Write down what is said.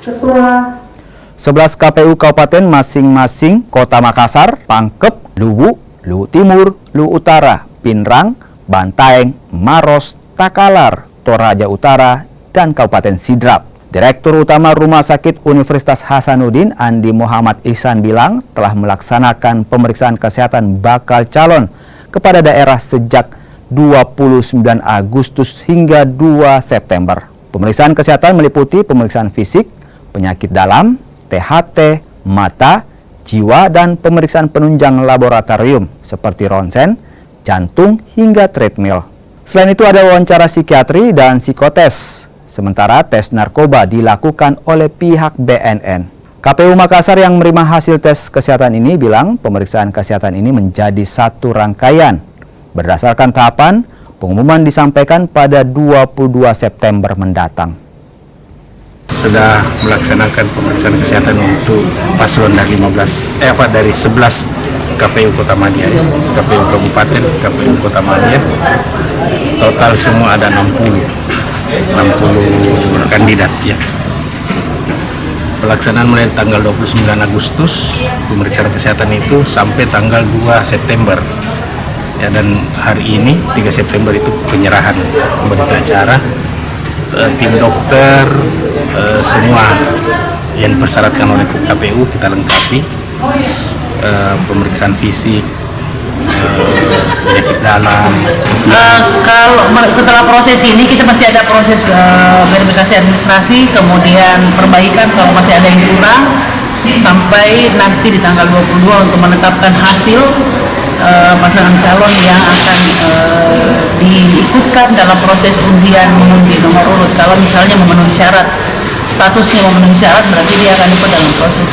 Ketua 11 KPU Kabupaten masing-masing Kota Makassar, Pangkep, Luwu, Luwu Timur, Luwu Utara, Pinrang, Bantaeng, Maros, Takalar, Toraja Utara, dan Kabupaten Sidrap. Direktur Utama Rumah Sakit Universitas Hasanuddin Andi Muhammad Ihsan bilang telah melaksanakan pemeriksaan kesehatan bakal calon kepada daerah sejak 29 Agustus hingga 2 September. Pemeriksaan kesehatan meliputi pemeriksaan fisik, penyakit dalam, THT, mata, jiwa, dan pemeriksaan penunjang laboratorium seperti ronsen, jantung, hingga treadmill. Selain itu ada wawancara psikiatri dan psikotes. Sementara tes narkoba dilakukan oleh pihak BNN. KPU Makassar yang menerima hasil tes kesehatan ini bilang pemeriksaan kesehatan ini menjadi satu rangkaian. Berdasarkan tahapan, pengumuman disampaikan pada 22 September mendatang. Sudah melaksanakan pemeriksaan kesehatan untuk paslon dari 11 KPU Kota Madia, KPU Kabupaten, KPU Kota Madia. Total semua ada 60 kandidat ya. Pelaksanaan mulai tanggal 29 Agustus, pemeriksaan kesehatan itu sampai tanggal 2 September. Ya, dan hari ini 3 September itu penyerahan berita acara. Tim dokter semua yang dipersyaratkan oleh KPU kita lengkapi, pemeriksaan fisik, penyakit dalam. kalau setelah proses ini kita masih ada proses verifikasi administrasi, kemudian perbaikan kalau masih ada yang kurang, sampai nanti di tanggal 22 untuk menetapkan hasil pasangan calon yang akan diikutkan dalam proses undian mengundi nomor urut. Kalau misalnya memenuhi syarat, statusnya memenuhi syarat, berarti dia akan ikut dalam proses